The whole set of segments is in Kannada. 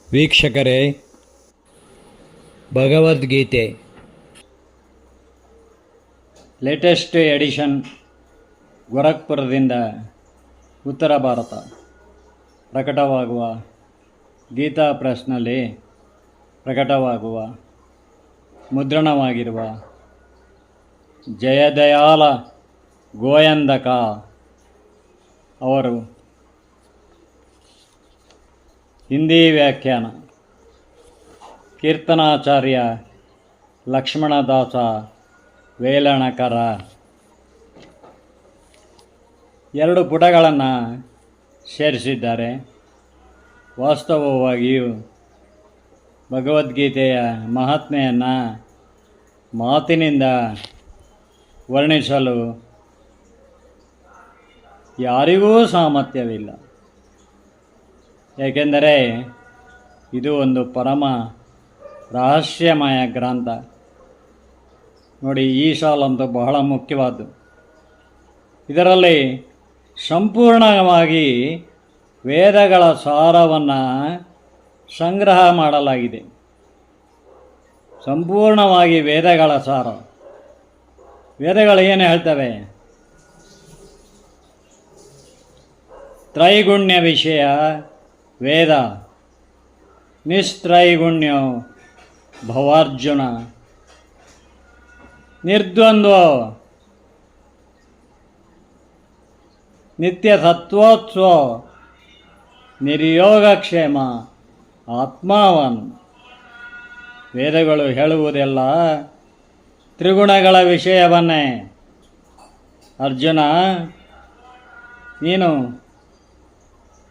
ವೀಕ್ಷಕರೇ, ಭಗವದ್ಗೀತೆ ಲೇಟೆಸ್ಟ್ ಎಡಿಷನ್ ಗೋರಖ್ಪುರದಿಂದ ಉತ್ತರ ಭಾರತ ಪ್ರಕಟವಾಗುವ ಗೀತಾ ಪ್ರೆಸ್ನಲ್ಲಿ ಪ್ರಕಟವಾಗುವ ಮುದ್ರಣವಾಗಿರುವ ಜಯದಯಾಲ ಗೋಯಂದಕ ಅವರು ಹಿಂದಿ ವ್ಯಾಖ್ಯಾನ ಕೀರ್ತನಾಚಾರ್ಯ ಲಕ್ಷ್ಮಣದಾಸ ವೇಲಣಕರ 2 ಪುಟಗಳನ್ನು ಸೇರಿಸಿದ್ದಾರೆ. ವಾಸ್ತವವಾಗಿಯೂ ಭಗವದ್ಗೀತೆಯ ಮಹಾತ್ಮೆಯನ್ನು ಮಾತಿನಿಂದ ವರ್ಣಿಸಲು ಯಾರಿಗೂ ಸಾಮರ್ಥ್ಯವಿಲ್ಲ. ಏಕೆಂದರೆ ಇದು ಒಂದು ಪರಮ ರಹಸ್ಯಮಯ ಗ್ರಂಥ. ನೋಡಿ, ಈ ಸಾಲಂತೂ ಬಹಳ ಮುಖ್ಯವಾದ್ದು. ಇದರಲ್ಲಿ ಸಂಪೂರ್ಣವಾಗಿ ವೇದಗಳ ಸಾರವನ್ನು ಸಂಗ್ರಹ ಮಾಡಲಾಗಿದೆ. ಸಂಪೂರ್ಣವಾಗಿ ವೇದಗಳ ಸಾರ. ವೇದಗಳು ಏನು ಹೇಳ್ತವೆ? ತ್ರೈಗುಣ್ಯ ವಿಷಯ ವೇದ, ನಿಸ್ತ್ರೈಗುಣ್ಯೋ ಭವಾರ್ಜುನ, ನಿರ್ದ್ವಂದ್ವೋ ನಿತ್ಯ ಸತ್ವೋತ್ಸವ, ನಿರ್ಯೋಗಕ್ಷೇಮ ಆತ್ಮಾವನ್. ವೇದಗಳು ಹೇಳುವುದೆಲ್ಲ ತ್ರಿಗುಣಗಳ ವಿಷಯವನ್ನೇ. ಅರ್ಜುನ, ನೀನು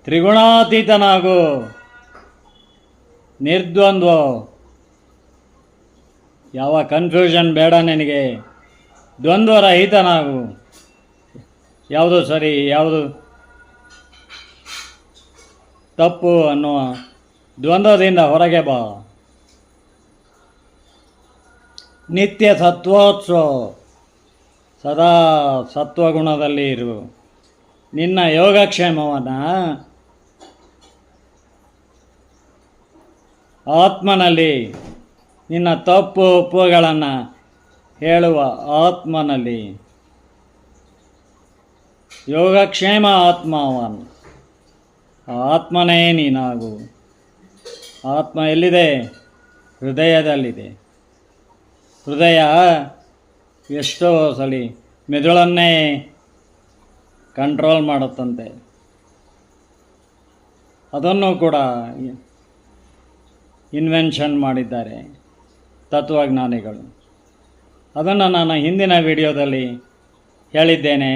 ತ್ರಿಗುಣಾತೀತನಾಗು, ನಿರ್ದ್ವಂದ್ವ, ಯಾವ ಕನ್ಫ್ಯೂಷನ್ ಬೇಡ ನಿನಗೆ, ದ್ವಂದ್ವರಹಿತನಾಗು. ಯಾವುದು ಸರಿ, ಯಾವುದು ತಪ್ಪು ಅನ್ನುವ ದ್ವಂದ್ವದಿಂದ ಹೊರಗೆ ಬಾ. ನಿತ್ಯ ಸತ್ವೋತ್ಸವ, ಸದಾ ಸತ್ವಗುಣದಲ್ಲಿ ಇರು. ನಿನ್ನ ಯೋಗಕ್ಷೇಮವನ್ನು ಆತ್ಮನಲ್ಲಿ, ನಿನ್ನ ತಪ್ಪು ಒಪ್ಪುಗಳನ್ನು ಹೇಳುವ ಆತ್ಮನಲ್ಲಿ, ಯೋಗಕ್ಷೇಮ ಆತ್ಮವನ್, ಆತ್ಮನೇ ನೀನಾಗು. ಆತ್ಮ ಎಲ್ಲಿದೆ? ಹೃದಯದಲ್ಲಿದೆ. ಹೃದಯ ಎಷ್ಟೋ ಸಲ ಮೆದುಳನ್ನೇ ಕಂಟ್ರೋಲ್ ಮಾಡುತ್ತಂತೆ. ಅದನ್ನು ಕೂಡ ಇನ್ವೆನ್ಷನ್ ಮಾಡಿದ್ದಾರೆ ತತ್ವಜ್ಞಾನಿಗಳು. ಅದನ್ನು ನಾನು ಹಿಂದಿನ ವಿಡಿಯೋದಲ್ಲಿ ಹೇಳಿದ್ದೇನೆ.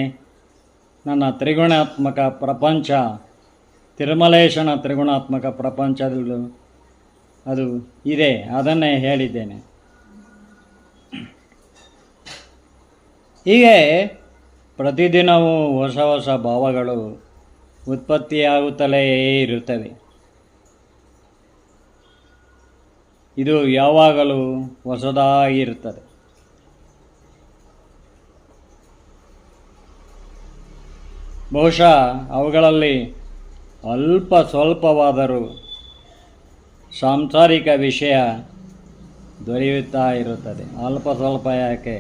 ನನ್ನ ತ್ರಿಗುಣಾತ್ಮಕ ಪ್ರಪಂಚ, ತಿರುಮಲೇಶನ ತ್ರಿಗುಣಾತ್ಮಕ ಪ್ರಪಂಚದಲ್ಲೂ ಅದು ಇದೆ, ಅದನ್ನೇ ಹೇಳಿದ್ದೇನೆ. ಹೀಗೆ ಪ್ರತಿದಿನವೂ ಹೊಸ ಹೊಸ ಭಾವಗಳು ಉತ್ಪತ್ತಿಯಾಗುತ್ತಲೇ ಇರುತ್ತವೆ. ಇದು ಯಾವಾಗಲೂ ಹೊಸದಾಗಿರುತ್ತದೆ. ಬಹುಶಃ ಅವುಗಳಲ್ಲಿ ಅಲ್ಪ ಸ್ವಲ್ಪವಾದರೂ ಸಾಂಸಾರಿಕ ವಿಷಯ ದೊರೆಯುತ್ತಾ ಇರುತ್ತದೆ. ಅಲ್ಪ ಸ್ವಲ್ಪ ಯಾಕೆ,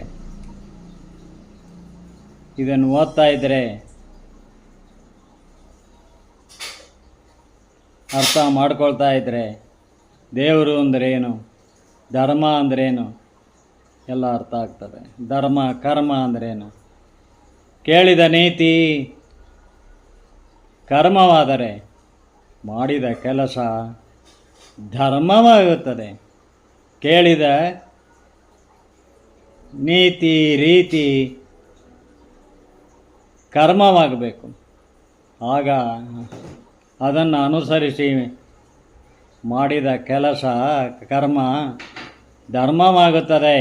ಇದನ್ನು ಓದ್ತಾ ಇದ್ದರೆ, ಅರ್ಥ ಮಾಡ್ಕೊಳ್ತಾ ಇದ್ದರೆ ದೇವರು ಅಂದ್ರೇನು, ಧರ್ಮ ಅಂದ್ರೇನು ಎಲ್ಲ ಅರ್ಥ ಆಗ್ತದೆ. ಧರ್ಮ ಕರ್ಮ ಅಂದ್ರೇನು, ಕೇಳಿದ ನೀತಿ ಕರ್ಮವಾದರೆ ಮಾಡಿದ ಕೆಲಸ ಧರ್ಮವಾಗುತ್ತದೆ. ಕೇಳಿದ ನೀತಿ ರೀತಿ ಕರ್ಮವಾಗಬೇಕು. ಆಗ ಅದನ್ನು ಅನುಸರಿಸಿ ಮಾಡಿದ ಕೆಲಸ ಕರ್ಮ ಧರ್ಮವಾಗುತ್ತದೆ.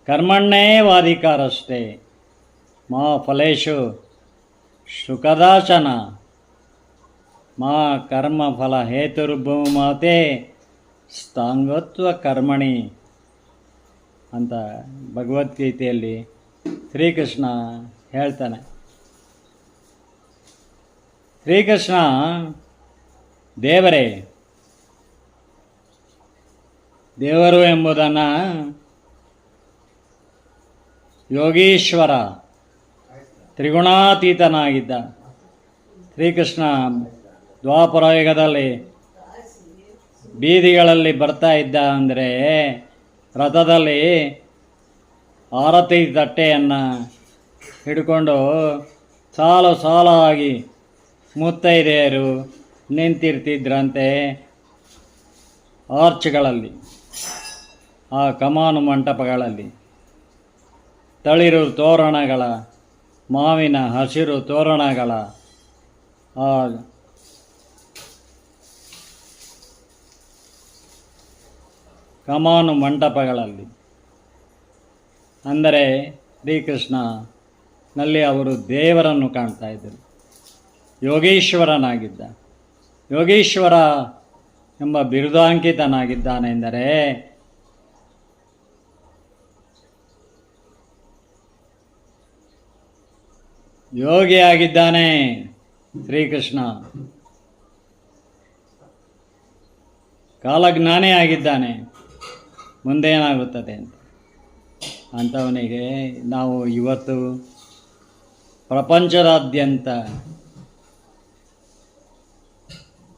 ಕರ್ಮಣ್ಣೇವಾಧಿಕಾರಸ್ಥೆ ಮಾ ಫಲೇಶು ಸುಖದಾಚನ ಮಾ ಕರ್ಮಫಲ ಹೇತುರ್ಭೂಮತೆ ಸ್ಥಾಂಗತ್ವ ಕರ್ಮಣಿ ಅಂತ ಭಗವದ್ಗೀತೆಯಲ್ಲಿ ಶ್ರೀಕೃಷ್ಣ ಹೇಳ್ತಾನೆ. ಶ್ರೀಕೃಷ್ಣ ದೇವರೇ, ದೇವರು ಎಂಬುದನ್ನು ಯೋಗೀಶ್ವರ ತ್ರಿಗುಣಾತೀತನಾಗಿದ್ದ ಶ್ರೀಕೃಷ್ಣ ದ್ವಾಪರಯುಗದಲ್ಲಿ ಬೀದಿಗಳಲ್ಲಿ ಬರ್ತಾ ಇದ್ದ ಅಂದರೆ ರಥದಲ್ಲಿ ಆರತಿ ತಟ್ಟೆಯನ್ನು ಹಿಡ್ಕೊಂಡು ಸಾಲು ಸಾಲಾಗಿ ಮುತ್ತೈದೆಯರು ನಿಂತಿರ್ತಿದ್ರಂತೆ ಆರ್ಚ್ಗಳಲ್ಲಿ, ಆ ಕಮಾನು ಮಂಟಪಗಳಲ್ಲಿ. ತಳಿರು ತೋರಣಗಳ, ಮಾವಿನ ಹಸಿರು ತೋರಣಗಳ ಆ ಕಮಾನು ಮಂಟಪಗಳಲ್ಲಿ. ಅಂದರೆ ಶ್ರೀಕೃಷ್ಣನಲ್ಲಿ ಅವರು ದೇವರನ್ನು ಕಾಣ್ತಾ ಇದ್ದರು. ಯೋಗೀಶ್ವರನಾಗಿದ್ದ. ಯೋಗೀಶ್ವರ ಎಂಬ ಬಿರುದಾಂಕಿತನಾಗಿದ್ದಾನೆಂದರೆ ಯೋಗಿಯಾಗಿದ್ದಾನೆ ಶ್ರೀಕೃಷ್ಣ, ಕಾಲಜ್ಞಾನಿ ಆಗಿದ್ದಾನೆ. ಮುಂದೇನಾಗುತ್ತದೆ ಅಂತ ಅಂಥವನಿಗೆ ನಾವು ಇವತ್ತು ಪ್ರಪಂಚದಾದ್ಯಂತ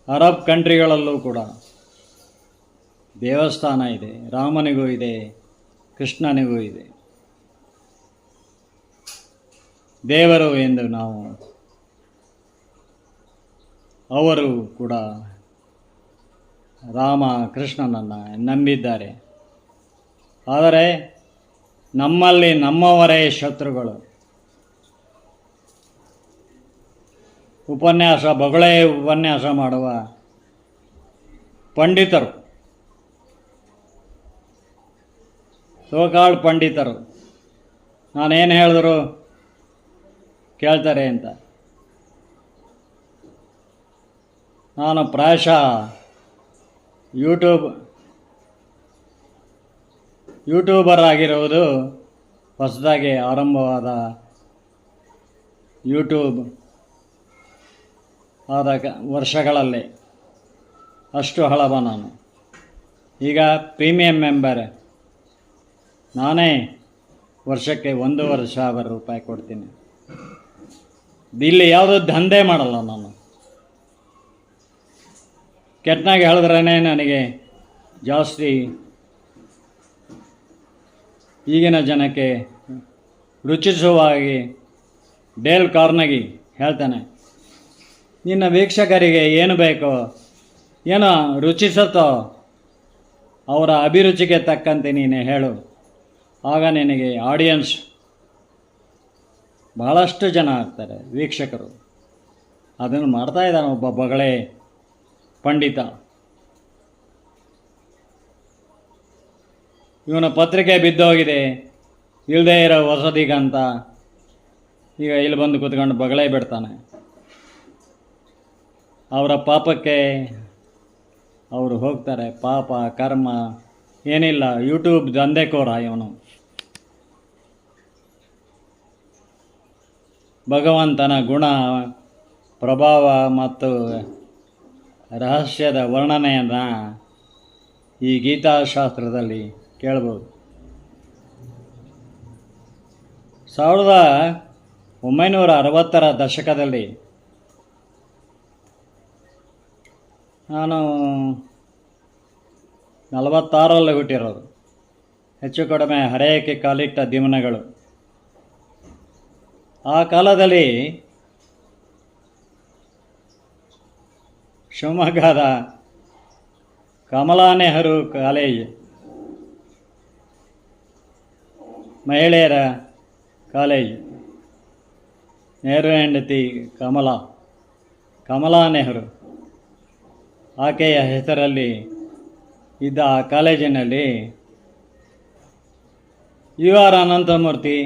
ಅರಬ್ ಕಂಟ್ರಿಗಳಲ್ಲೂ ಕೂಡ ದೇವಸ್ಥಾನ ಇದೆ. ರಾಮನಿಗೂ ಇದೆ, ಕೃಷ್ಣನಿಗೂ ಇದೆ. ದೇವರು ಎಂದು ನಾವು ಅವರು ಕೂಡ ರಾಮ ಕೃಷ್ಣನನ್ನು ನಂಬಿದ್ದಾರೆ. ಆದರೆ ನಮ್ಮಲ್ಲಿ ನಮ್ಮವರೇ ಶತ್ರುಗಳು. ಬೊಗಳೆ ಉಪನ್ಯಾಸ ಮಾಡುವ ಪಂಡಿತರು, ಸೋಕಾಳ್ ಪಂಡಿತರು ನಾನೇನು ಹೇಳಿದ್ರು ಕೇಳ್ತಾರೆ ಅಂತ. ನಾನು ಪ್ರಾಯಶಃ ಯೂಟ್ಯೂಬರ್ ಆಗಿರುವುದು ಹೊಸದಾಗಿ ಆರಂಭವಾದ ಯೂಟ್ಯೂಬ್ ಆದ ವರ್ಷಗಳಲ್ಲೇ. ಅಷ್ಟು ಹಳಬ ನಾನು. ಈಗ ಪ್ರೀಮಿಯಂ ಮೆಂಬರ್ ನಾನೇ. ವರ್ಷಕ್ಕೆ 1,500,000 ರೂಪಾಯಿ ಕೊಡ್ತೀನಿ. ಇಲ್ಲಿ ಯಾವುದೋ ದಂಧೆ ಮಾಡಲ್ಲ ನಾನು. ಕೆಟ್ಟನಾಗಿ ಹೇಳಿದ್ರೇ ನನಗೆ ಜಾಸ್ತಿ ಈಗಿನ ಜನಕ್ಕೆ ರುಚಿಸುವಾಗಿ ಡೇಲ್ ಕಾರ್ನೆಗಿ ಹೇಳ್ತಾನೆ, ನಿನ್ನ ವೀಕ್ಷಕರಿಗೆ ಏನು ಬೇಕೋ, ಏನೋ ರುಚಿಸುತ್ತೋ ಅವರ ಅಭಿರುಚಿಗೆ ತಕ್ಕಂತೆ ನೀನು ಹೇಳು, ಆಗ ನಿನಗೆ ಆಡಿಯನ್ಸ್ ಬಹಳಷ್ಟು ಜನ ಆಗ್ತಾರೆ, ವೀಕ್ಷಕರು. ಅದನ್ನು ಮಾಡ್ತಾ ಇದ್ದಾನೆ ಒಬ್ಬ ಬೊಗಳೆ ಪಂಡಿತ. ಇವನ ಪತ್ರಿಕೆ ಬಿದ್ದೋಗಿದೆ ಇಲ್ಲದೇ ಇರೋ ಹೊಸದಿಗಂತ. ಈಗ ಇಲ್ಲಿ ಬಂದು ಕೂತ್ಕೊಂಡು ಬೊಗಳೆ ಬಿಡ್ತಾನೆ. ಅವರ ಪಾಪಕ್ಕೆ ಅವರು ಹೋಗ್ತಾರೆ. ಪಾಪ ಕರ್ಮ ಏನಿಲ್ಲ. ಯೂಟ್ಯೂಬ್ ದಂಧೆಕೋರ ಇವನು. ಭಗವಂತನ ಗುಣ, ಪ್ರಭಾವ ಮತ್ತು ರಹಸ್ಯದ ವರ್ಣನೆಯನ್ನು ಈ ಗೀತಾಶಾಸ್ತ್ರದಲ್ಲಿ ಕೇಳ್ಬೋದು. 1960ರ ದಶಕದಲ್ಲಿ ನಾನು 46ರಲ್ಲಿ ಹುಟ್ಟಿರೋದು. ಹೆಚ್ಚು ಕಡಿಮೆ ಹರೆಯಕ್ಕೆ ಕಾಲಿಟ್ಟ ದಿನಗಳು. ಆ ಕಾಲದಲ್ಲಿ ಶಿವಮೊಗ್ಗದ ಕಮಲಾ ನೆಹರು ಕಾಲೇಜ್, ಮಹಿಳೆಯರ ಕಾಲೇಜ್, ನೆಹರು ಹೆಂಡತಿ ಕಮಲಾ ನೆಹರು ಆಕೆಯ ಹೆಸರಲ್ಲಿ ಇದ್ದ ಆ ಕಾಲೇಜಿನಲ್ಲಿ ಯು ಆರ್ ಅನಂತಮೂರ್ತಿ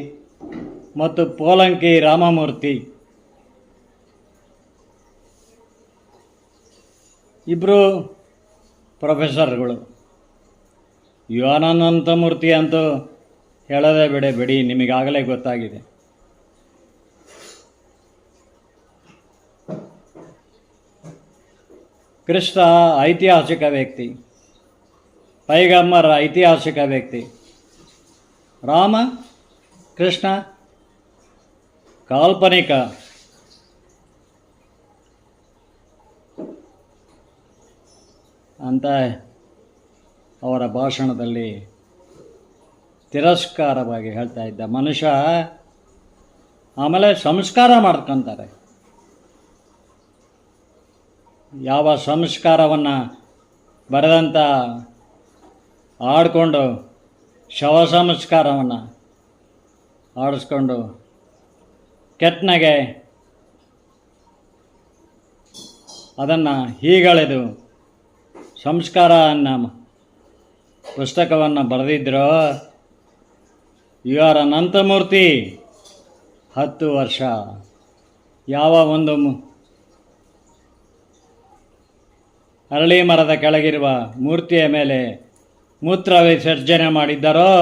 ಮತ್ತು ಪೋಲಂಕಿ ರಾಮಮೂರ್ತಿ ಇಬ್ಬರು ಪ್ರೊಫೆಸರ್ಗಳು. ಯು ಆರ್ ಅನಂತಮೂರ್ತಿ ಅಂತೂ ಹೇಳೋದೇ ಬಿಡಿ ನಿಮಗಾಗಲೇ ಗೊತ್ತಾಗಿದೆ. ಕೃಷ್ಣ ಐತಿಹಾಸಿಕ ವ್ಯಕ್ತಿ, ಪೈಗಂಬರ್ ಐತಿಹಾಸಿಕ ವ್ಯಕ್ತಿ. ರಾಮ ಕೃಷ್ಣ ಕಾಲ್ಪನಿಕ. ಅಂತ ಅವರ ಭಾಷಣದಲ್ಲಿ ತಿರಸ್ಕಾರವಾಗಿ ಹೇಳ್ತಾ ಇದ್ದ ಮನುಷ್ಯ. ಆಮೇಲೆ ಸಂಸ್ಕಾರ ಮಾಡ್ಕೊತಾರೆ. ಯಾವ ಸಂಸ್ಕಾರವನ್ನು ಬರೆದಂಥ ಆಡಿಕೊಂಡು ಶವ ಸಂಸ್ಕಾರವನ್ನು ಆಡಿಸ್ಕೊಂಡು ಕೆಟ್ಟನಾಗೆ ಅದನ್ನು ಹೀಗಳೆದು ಸಂಸ್ಕಾರ ಅನ್ನೋ ಪುಸ್ತಕವನ್ನು ಬರೆದಿದ್ರು. ಇವರ ಅನಂತಮೂರ್ತಿ 10 ವರ್ಷ ಯಾವ ಒಂದು ಅರಳಿ ಮರದ ಕೆಳಗಿರುವ ಮೂರ್ತಿಯ ಮೇಲೆ ಮೂತ್ರ ವಿಸರ್ಜನೆ ಮಾಡಿದ್ದರೋ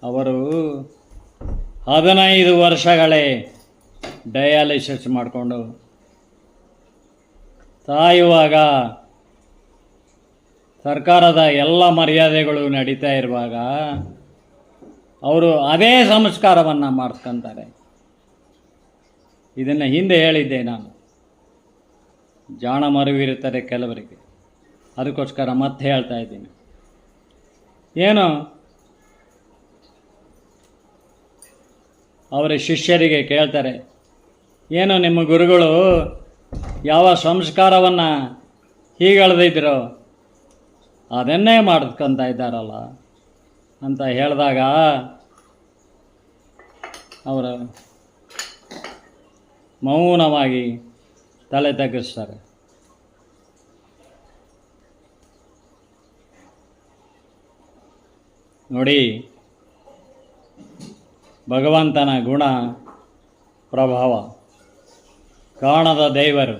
ಅವರು 15 ವರ್ಷಗಳೇ ಡಯಾಲಿಸಿಸ್ ಮಾಡಿಕೊಂಡು ಸಾಯುವಾಗ ಸರ್ಕಾರದ ಎಲ್ಲ ಮರ್ಯಾದೆಗಳು ನಡೀತಾ ಇರುವಾಗ ಅವರು ಅದೇ ಸಂಸ್ಕಾರವನ್ನು ಮಾಡ್ಕೊತಾರೆ. ಇದನ್ನು ಹಿಂದೆ ಹೇಳಿದ್ದೆ ನಾನು. ಜಾಣ ಮರುವಿರುತ್ತದೆ ಕೆಲವರಿಗೆ, ಅದಕ್ಕೋಸ್ಕರ ಮತ್ತೆ ಹೇಳ್ತಾ ಇದ್ದೀನಿ. ಏನು ಅವರ ಶಿಷ್ಯರಿಗೆ ಕೇಳ್ತಾರೆ, ಏನು ನಿಮ್ಮ ಗುರುಗಳು ಯಾವ ಸಂಸ್ಕಾರವನ್ನು ಹೀಗೆಳೆದಿದ್ರೋ ಅದನ್ನೇ ಮಾಡ್ಕೊಂತ ಇದ್ದಾರಲ್ಲ ಅಂತ ಹೇಳಿದಾಗ ಅವರು ಮೌನವಾಗಿ ತಲೆ ತಗ್ಗಿಸ್ತಾರೆ. ನೋಡಿ, ಭಗವಂತನ ಗುಣ ಪ್ರಭಾವ, ಕಾಣದ ದೇವರು.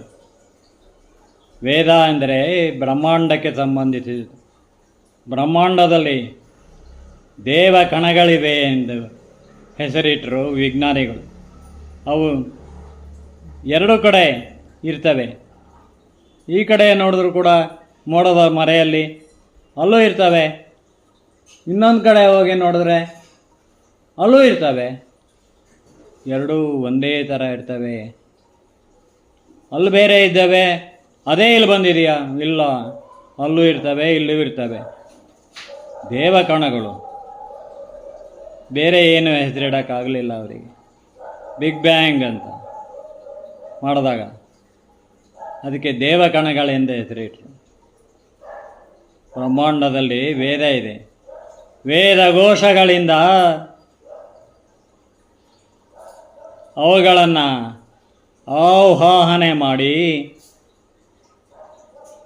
ವೇದ ಅಂದರೆ ಬ್ರಹ್ಮಾಂಡಕ್ಕೆ ಸಂಬಂಧಿಸಿದ್ದು. ಬ್ರಹ್ಮಾಂಡದಲ್ಲಿ ದೇವ ಕಣಗಳಿವೆ ಎಂದು ಹೆಸರಿಟ್ಟರು ವಿಜ್ಞಾನಿಗಳು. ಅವು 2 ಕಡೆ ಇರ್ತವೆ. ಈ ಕಡೆ ನೋಡಿದ್ರು ಕೂಡ ಮೋಡದ ಮರೆಯಲ್ಲಿ ಅಲ್ಲೂ ಇರ್ತವೆ, ಇನ್ನೊಂದು ಕಡೆ ಹೋಗಿ ನೋಡಿದ್ರೆ ಅಲ್ಲೂ ಇರ್ತವೆ. 2 ಒಂದೇ ಥರ ಇರ್ತವೆ. ಅಲ್ಲಿ ಬೇರೆ ಇದ್ದಾವೆ, ಅದೇ ಇಲ್ಲಿ ಬಂದಿದೆಯಾ? ಇಲ್ಲ, ಅಲ್ಲೂ ಇರ್ತವೆ, ಇಲ್ಲೂ ಇರ್ತವೆ. ದೇವಕಣಗಳು, ಬೇರೆ ಏನು ಹೆಸರಿಡೋಕ್ಕಾಗಲಿಲ್ಲ ಅವರಿಗೆ. ಬಿಗ್ ಬ್ಯಾಂಗ್ ಅಂತ ಮಾಡಿದಾಗ ಅದಕ್ಕೆ ದೇವಕಣಗಳೆಂದು ಹೆಸರಿಟ್ಟರು. ಬ್ರಹ್ಮಾಂಡದಲ್ಲಿ ವೇದ ಇದೆ. ವೇದಘೋಷಗಳಿಂದ ಅವುಗಳನ್ನು ಆವಾಹನೆ ಮಾಡಿ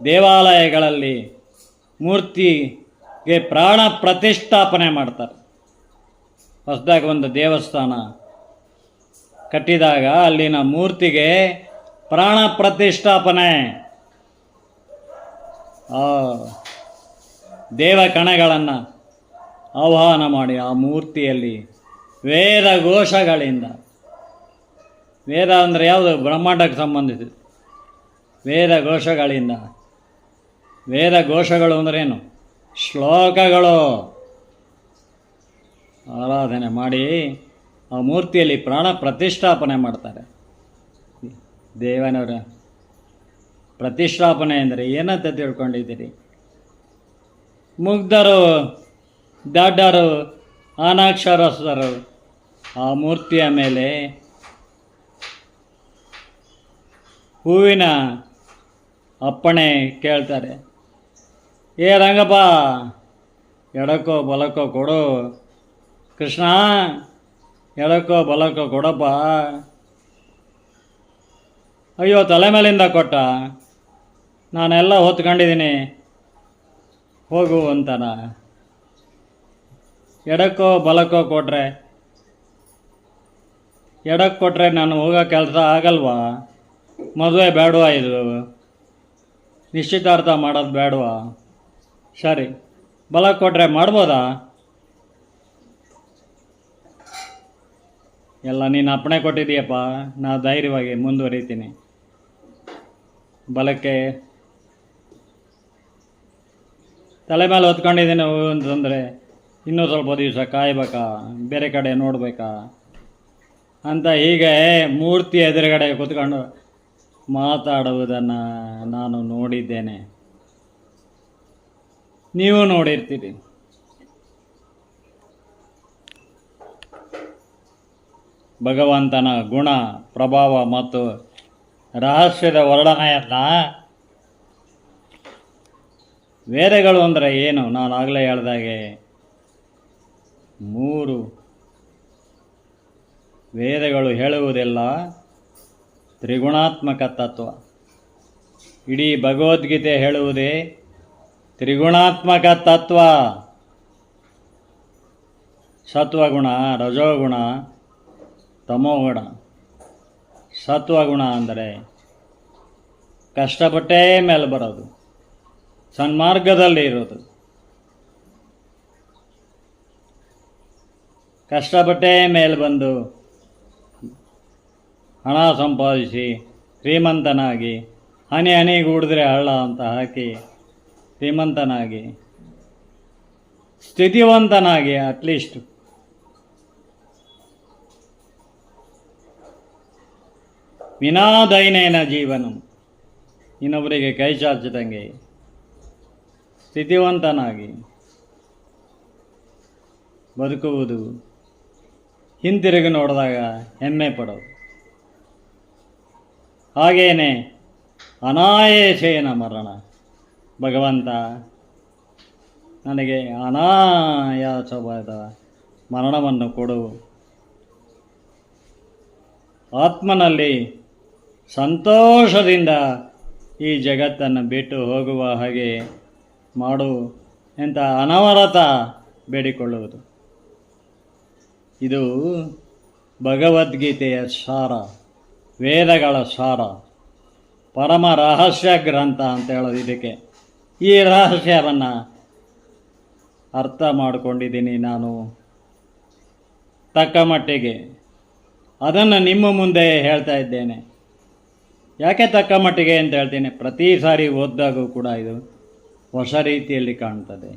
ದೇವಾಲಯಗಳಲ್ಲಿ ಮೂರ್ತಿಗೆ ಪ್ರಾಣ ಪ್ರತಿಷ್ಠಾಪನೆ ಮಾಡ್ತಾರೆ. ಹೊಸದಾಗಿ ಒಂದು ದೇವಸ್ಥಾನ ಕಟ್ಟಿದಾಗ ಅಲ್ಲಿನ ಮೂರ್ತಿಗೆ ಪ್ರಾಣ ಪ್ರತಿಷ್ಠಾಪನೆ, ದೇವಕಣಗಳನ್ನು ಆಹ್ವಾನ ಮಾಡಿ ಆ ಮೂರ್ತಿಯಲ್ಲಿ ವೇದಘೋಷಗಳಿಂದ. ವೇದ ಅಂದರೆ ಯಾವುದು? ಬ್ರಹ್ಮಾಂಡಕ್ಕೆ ಸಂಬಂಧಿಸಿದೆ. ವೇದಘೋಷಗಳಿಂದ. ವೇದಘೋಷಗಳು ಅಂದ್ರೇನು? ಶ್ಲೋಕಗಳು. ಆರಾಧನೆ ಮಾಡಿ ಆ ಮೂರ್ತಿಯಲ್ಲಿ ಪ್ರಾಣ ಪ್ರತಿಷ್ಠಾಪನೆ ಮಾಡ್ತಾರೆ. ದೇವನವರ ಪ್ರತಿಷ್ಠಾಪನೆ ಅಂದರೆ ಏನಂತ ತಿಳ್ಕೊಂಡಿದ್ದೀರಿ? ಮುಗ್ಧರು, ದಡ್ಡರು, ಅನಕ್ಷರಸ್ಥರು ಆ ಮೂರ್ತಿಯ ಮೇಲೆ ಹೂವಿನ ಅಪ್ಪಣೆ ಕೇಳ್ತಾರೆ. ಏ ರಂಗಪ್ಪ, ಎಡಕ್ಕೋ ಬಲಕ್ಕೋ ಕೊಡು ಕೃಷ್ಣ, ಎಡಕ್ಕೋ ಬಲಕ್ಕೋ ಕೊಡಪ್ಪ. ಅಯ್ಯೋ, ತಲೆ ಮೇಲಿಂದ ಕೊಟ್ಟ, ನಾನೆಲ್ಲ ಹೊತ್ಕೊಂಡಿದ್ದೀನಿ, ಹೋಗು ಅಂತಾನ. ಎಡಕ್ಕೋ ಬಲಕ್ಕೋ ಕೊಟ್ಟರೆ, ಎಡಕ್ಕೆ ಕೊಟ್ಟರೆ ನಾನು ಹೋಗೋ ಕೆಲಸ ಆಗಲ್ವಾ? ಮದುವೆ ಬೇಡವಾ? ಇದು ನಿಶ್ಚಿತಾರ್ಥ ಮಾಡೋದು ಬೇಡವಾ? ಸರಿ, ಬಲಕ್ಕೆ ಕೊಟ್ಟರೆ ಮಾಡ್ಬೋದಾ? ಎಲ್ಲ ನೀನು ಅಪ್ಪಣೆ ಕೊಟ್ಟಿದ್ದೀಯಪ್ಪ, ನಾ ಧೈರ್ಯವಾಗಿ ಮುಂದುವರಿತೀನಿ. ಬಲಕ್ಕೆ ತಲೆ ಮೇಲೆ ಹೊತ್ಕೊಂಡಿದ್ದೀನಿ ಅಂತಂದರೆ ಇನ್ನೂ ಸ್ವಲ್ಪ ದಿವಸ ಕಾಯ್ಬೇಕಾ, ಬೇರೆ ಕಡೆ ನೋಡಬೇಕಾ ಅಂತ ಹೀಗೆ ಮೂರ್ತಿ ಎದುರುಗಡೆ ಕೂತ್ಕೊಂಡು ಮಾತಾಡುವುದನ್ನು ನಾನು ನೋಡಿದ್ದೇನೆ, ನೀವು ನೋಡಿರ್ತೀರಿ. ಭಗವಂತನ ಗುಣ, ಪ್ರಭಾವ ಮತ್ತು ರಹಸ್ಯದ ವರ್ಣನೆಯನ್ನು ವೇದಗಳು ಅಂದರೆ ಏನು? ನಾನು ಆಗಲೇ ಹೇಳಿದಾಗೆ 3 ವೇದಗಳು ಹೇಳುವುದೆಲ್ಲ ತ್ರಿಗುಣಾತ್ಮಕ ತತ್ವ. ಇಡೀ ಭಗವದ್ಗೀತೆ ಹೇಳುವುದೇ ತ್ರಿಗುಣಾತ್ಮಕ ತತ್ವ. ಸತ್ವಗುಣ, ರಜೋಗುಣ, ತಮೋಗುಣ. ಸತ್ವಗುಣ ಅಂದರೆ ಕಷ್ಟಪಟ್ಟೇ ಮೇಲೆ ಬರೋದು, ಸನ್ಮಾರ್ಗದಲ್ಲಿ ಇರೋದು. ಕಷ್ಟಪಟ್ಟೇ ಮೇಲೆ ಬಂದು ಹಣ ಸಂಪಾದಿಸಿ ಶ್ರೀಮಂತನಾಗಿ, ಹನಿ ಹನಿಗೂಡಿದ್ರೆ ಹಳ್ಳ ಅಂತ ಹಾಕಿ ಶ್ರೀಮಂತನಾಗಿ, ಸ್ಥಿತಿವಂತನಾಗಿ, ಅಟ್ಲೀಸ್ಟ್ ವಿನಾ ದೈನೇನ ಜೀವನ, ಇನ್ನೊಬ್ಬರಿಗೆ ಕೈ ಚಾಚಿದಂಗೆ ಸ್ಥಿತಿವಂತನಾಗಿ ಬದುಕುವುದು, ಹಿಂತಿರುಗಿ ನೋಡಿದಾಗ ಹೆಮ್ಮೆ ಪಡೋದು. ಹಾಗೇನೆ ಅನಾಯಾಸೇನ ಮರಣ. ಭಗವಂತ ನನಗೆ ಅನಾಯಾಸವಾದ ಮರಣವನ್ನು ಕೊಡು, ಆತ್ಮನಲ್ಲಿ ಸಂತೋಷದಿಂದ ಈ ಜಗತ್ತನ್ನು ಬಿಟ್ಟು ಹೋಗುವ ಹಾಗೆ ಮಾಡು ಅಂತ ಅನವರತ ಬೇಡಿಕೊಳ್ಳುವುದು. ಇದು ಭಗವದ್ಗೀತೆಯ ಸಾರ, ವೇದಗಳ ಸಾರ, ಪರಮ ರಹಸ್ಯ ಗ್ರಂಥ ಅಂತ ಹೇಳೋದು ಇದಕ್ಕೆ. ಈ ರಹಸ್ಯವನ್ನು ಅರ್ಥ ಮಾಡಿಕೊಂಡಿದ್ದೀನಿ ನಾನು ತಕ್ಕ ಮಟ್ಟಿಗೆ. ಅದನ್ನು ನಿಮ್ಮ ಮುಂದೆ ಹೇಳ್ತಾ ಇದ್ದೇನೆ. ಯಾಕೆ ತಕ್ಕ ಮಟ್ಟಿಗೆ ಅಂತ ಹೇಳ್ತೀನಿ, ಪ್ರತಿ ಸಾರಿ ಓದಿದಾಗೂ ಕೂಡ ಇದು ಹೊಸ ರೀತಿಯಲ್ಲಿ ಕಾಣ್ತದೆ,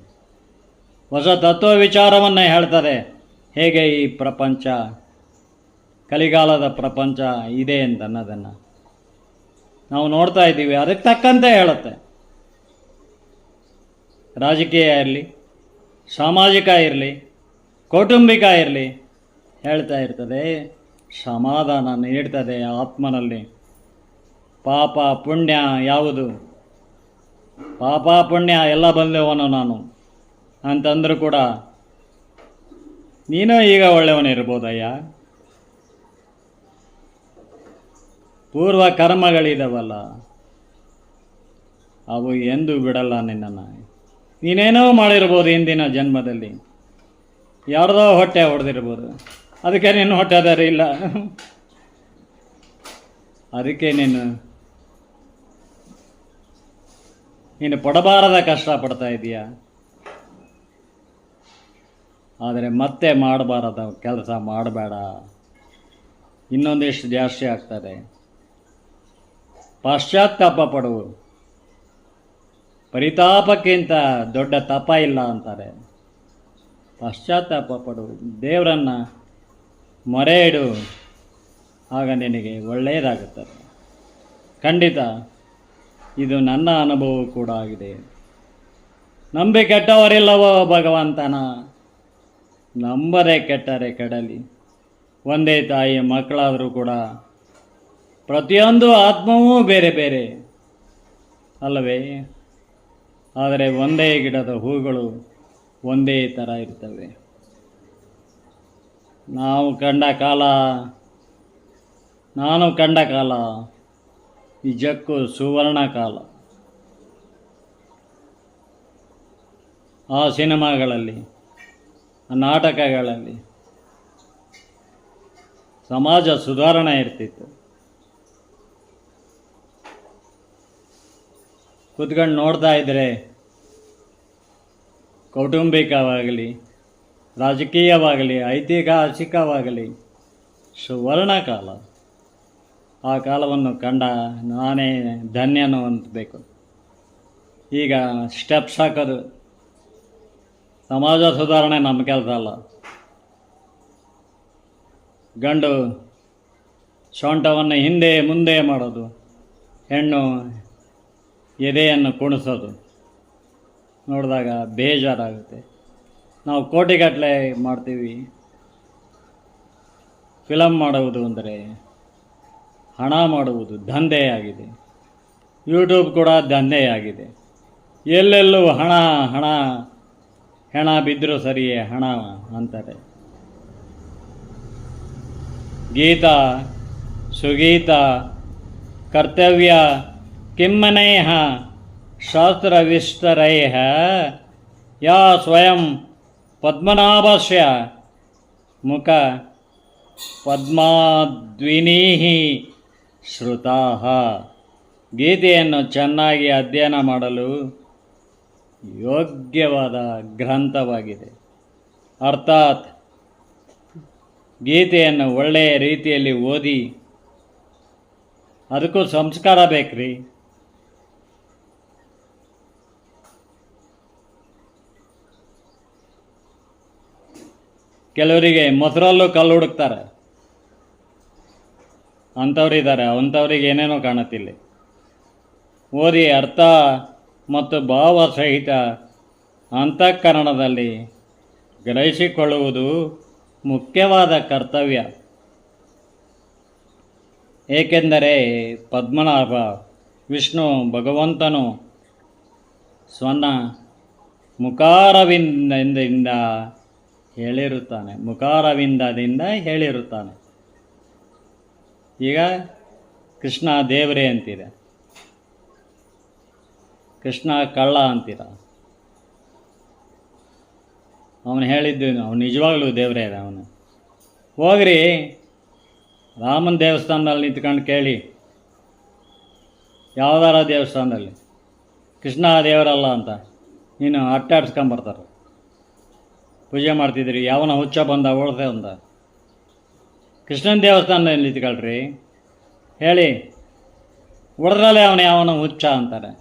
ಹೊಸ ತತ್ವ ವಿಚಾರವನ್ನು ಹೇಳ್ತಾರೆ. ಹೇಗೆ ಈ ಪ್ರಪಂಚ, ಕಲಿಗಾಲದ ಪ್ರಪಂಚ ಇದೆ ಅಂತ ಅನ್ನೋದನ್ನು ನಾವು ನೋಡ್ತಾ ಇದ್ದೀವಿ. ಅದಕ್ಕೆ ತಕ್ಕಂತೆ ಹೇಳುತ್ತೆ. ರಾಜಕೀಯ ಇರಲಿ, ಸಾಮಾಜಿಕ ಇರಲಿ, ಕೌಟುಂಬಿಕ ಇರಲಿ, ಹೇಳ್ತಾ ಇರ್ತದೆ, ಸಮಾಧಾನ ನೀಡ್ತದೆ ಆತ್ಮನಲ್ಲಿ. ಪಾಪ ಪುಣ್ಯ ಯಾವುದು? ಪಾಪ ಪುಣ್ಯ ಎಲ್ಲ ಬಂದವನು ನಾನು ಅಂತಂದರೂ ಕೂಡ ನೀನು ಈಗ ಒಳ್ಳೆಯವನಿರ್ಬೋದಯ್ಯ. ಪೂರ್ವ ಕರ್ಮಗಳಿದಾವಲ್ಲ, ಅವು ಎಂದೂ ಬಿಡಲ್ಲ ನಿನ್ನನ್ನು. ನೀನೇನೋ ಮಾಡಿರ್ಬೋದು ಹಿಂದಿನ ಜನ್ಮದಲ್ಲಿ, ಯಾರ್ದೋ ಹೊಟ್ಟೆ ಹೊಡೆದಿರ್ಬೋದು, ಅದಕ್ಕೆ ನೀನು ಹೊಟ್ಟೆದಾರಿ ಇಲ್ಲ, ಅದಕ್ಕೆ ನೀನು ಪಡಬಾರದ ಕಷ್ಟಪಡ್ತಾ ಇದೀಯ. ಆದರೆ ಮತ್ತೆ ಮಾಡಬಾರದ ಕೆಲಸ ಮಾಡಬೇಡ, ಇನ್ನೊಂದಿಷ್ಟು ಜಾಸ್ತಿ ಆಗ್ತದೆ. ಪಾಶ್ಚಾತ್ತಾಪ ಪಡು, ಪರಿತಾಪಕ್ಕಿಂತ ದೊಡ್ಡ ತಪ ಇಲ್ಲ ಅಂತಾರೆ. ಪಾಶ್ಚಾತ್ತಾಪ ಪಡು, ದೇವರನ್ನು ಮೊರೆ ಇಡು, ಆಗ ನಿನಗೆ ಒಳ್ಳೆಯದಾಗುತ್ತದೆ. ಖಂಡಿತ ಇದು ನನ್ನ ಅನುಭವ ಕೂಡ ಆಗಿದೆ. ನಂಬಿ ಕೆಟ್ಟವರಿಲ್ಲವೋ ಭಗವಂತನ, ನಂಬದೆ ಕೆಟ್ಟರೆ ಕೆಡಲಿ. ಒಂದೇ ತಾಯಿ ಮಕ್ಕಳಾದರೂ ಕೂಡ ಪ್ರತಿಯೊಂದು ಆತ್ಮವೂ ಬೇರೆ ಬೇರೆ ಅಲ್ಲವೇ? ಆದರೆ ಒಂದೇ ಗಿಡದ ಹೂಗಳು ಒಂದೇ ಥರ ಇರ್ತವೆ. ನಾನು ಕಂಡ ಕಾಲ ನಿಜಕ್ಕೂ ಸುವರ್ಣ ಕಾಲ. ಆ ಸಿನಿಮಾಗಳಲ್ಲಿ, ಆ ನಾಟಕಗಳಲ್ಲಿ ಸಮಾಜ ಸುಧಾರಣೆ ಇರ್ತಿತ್ತು. ಕೂತ್ಕೊಂಡು ನೋಡ್ತಾ ಇದ್ದರೆ ಕೌಟುಂಬಿಕವಾಗಲಿ, ರಾಜಕೀಯವಾಗಲಿ, ಐತಿಹಾಸಿಕವಾಗಲಿ ಸುವರ್ಣ ಕಾಲ. ಆ ಕಾಲವನ್ನು ಕಂಡ ನಾನೇ ಧನ್ಯನು ಅಂತಬೇಕು. ಈಗ ಸ್ಟೆಪ್ಸ್ ಹಾಕೋದು ಸಮಾಜ ಸುಧಾರಣೆ ನಮ್ಮ ಕೆಲಸ ಅಲ್ಲ. ಗಂಡು ಸೊಂಟವನ್ನು ಹಿಂದೆ ಮುಂದೆ ಮಾಡೋದು, ಹೆಣ್ಣು ಎದೆಯನ್ನು ಕುಣಿಸೋದು ನೋಡಿದಾಗ ಬೇಜಾರಾಗುತ್ತೆ. ನಾವು ಕೋಟಿಗಟ್ಟಲೆ ಮಾಡ್ತೀವಿ. ಫಿಲಮ್ ಮಾಡುವುದು ಅಂದರೆ ಹಣ ಮಾಡುವುದು ದಂಧೆಯಾಗಿದೆ. ಯೂಟ್ಯೂಬ್ ಕೂಡ ದಂಧೆಯಾಗಿದೆ. ಎಲ್ಲೆಲ್ಲೂ ಹಣ ಹಣ ಹೆಣ ಬಿದ್ದರೂ ಸರಿಯೇ ಹಣ ಅಂತಾರೆ. ಗೀತ ಸುಗೀತ ಕರ್ತವ್ಯ ಕಿಮ್ಮನೇಹ ಶಾಸ್ತ್ರವಿಸ್ತರೈಃ ಯಾ ಸ್ವಯಂ ಪದ್ಮನಾಭಸ್ಯ ಮುಖ ಪದ್ಮಾದ್ವಿನೀಃ ಶ್ರುತಾಃ. ಗೀತೆಯನ್ನು ಚೆನ್ನಾಗಿ ಅಧ್ಯಯನ ಮಾಡಲು ಯೋಗ್ಯವಾದ ಗ್ರಂಥವಾಗಿದೆ. ಅರ್ಥಾತ್ ಗೀತೆಯನ್ನು ಒಳ್ಳೆಯ ರೀತಿಯಲ್ಲಿ ಓದಿ, ಅದಕ್ಕೂ ಸಂಸ್ಕಾರ ಬೇಕ್ರಿ. ಕೆಲವರಿಗೆ ಮೊಸರಲ್ಲೂ ಕಲ್ಲು ಹುಡುಕ್ತಾರೆ, ಅಂಥವ್ರಿದ್ದಾರೆ. ಅಂಥವ್ರಿಗೆ ಏನೇನೋ ಕಾಣುತ್ತಿಲ್ಲ. ಓದಿ ಅರ್ಥ ಮತ್ತು ಭಾವ ಸಹಿತ ಅಂತಃಕರಣದಲ್ಲಿ ಗ್ರಹಿಸಿಕೊಳ್ಳುವುದು ಮುಖ್ಯವಾದ ಕರ್ತವ್ಯ. ಏಕೆಂದರೆ ಪದ್ಮನಾಭ ವಿಷ್ಣು ಭಗವಂತನು ಸ್ವನ್ನ ಮುಖಾರವಿಂದದಿಂದ ಹೇಳಿರುತ್ತಾನೆ. ಈಗ ಕೃಷ್ಣ ದೇವರೇ ಅಂತೀರ, ಕೃಷ್ಣ ಕಳ್ಳ ಅಂತೀರ. ಅವನು ಹೇಳಿದ್ದು ಅವನು ನಿಜವಾಗ್ಲೂ ದೇವರೇ ಇದೆ. ಅವನು ಹೋಗ್ರಿ ರಾಮನ ದೇವಸ್ಥಾನದಲ್ಲಿ ನಿಂತ್ಕೊಂಡು ಕೇಳಿ, ಯಾವುದಾರ ದೇವಸ್ಥಾನದಲ್ಲಿ ಕೃಷ್ಣ ದೇವರಲ್ಲ ಅಂತ ನೀನು ಅಟ್ಟಾಡ್ಸ್ಕೊಂಬರ್ತಾರೆ. ಪೂಜೆ ಮಾಡ್ತಿದ್ರಿ, ಯಾವನ ಹುಚ್ಚ ಬಂದ ಓಡ್ದೆ ಅಂದ. ಕೃಷ್ಣನ ದೇವಸ್ಥಾನದಲ್ಲಿ ನಿಂತ್ಕೊಳ್ರಿ, ಹೇಳಿ ಹೊಡೆದ್ರಲ್ಲೇ ಅವನು ಯಾವನ ಹುಚ್ಚ ಅಂತಾರೆ.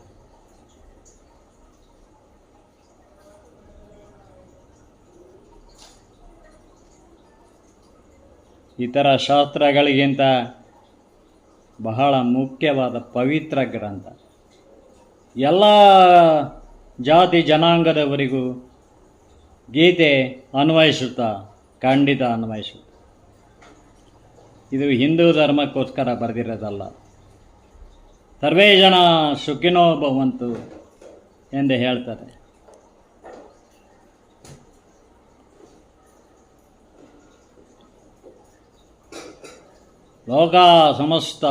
ಇತರ ಶಾಸ್ತ್ರಗಳಿಗಿಂತ ಬಹಳ ಮುಖ್ಯವಾದ ಪವಿತ್ರ ಗ್ರಂಥ. ಎಲ್ಲ ಜಾತಿ ಜನಾಂಗದವರಿಗೂ ಗೀತೆ ಖಂಡಿತ ಅನ್ವಯಿಸುತ್ತಾ. ಇದು ಹಿಂದೂ ಧರ್ಮಕ್ಕೋಸ್ಕರ ಬರೆದಿರೋದಲ್ಲ. ಸರ್ವೇ ಜನ ಸುಖಿನೋ ಭವಂತು ಎಂದು ಹೇಳ್ತಾರೆ. ಲೋಕ ಸಮಸ್ತ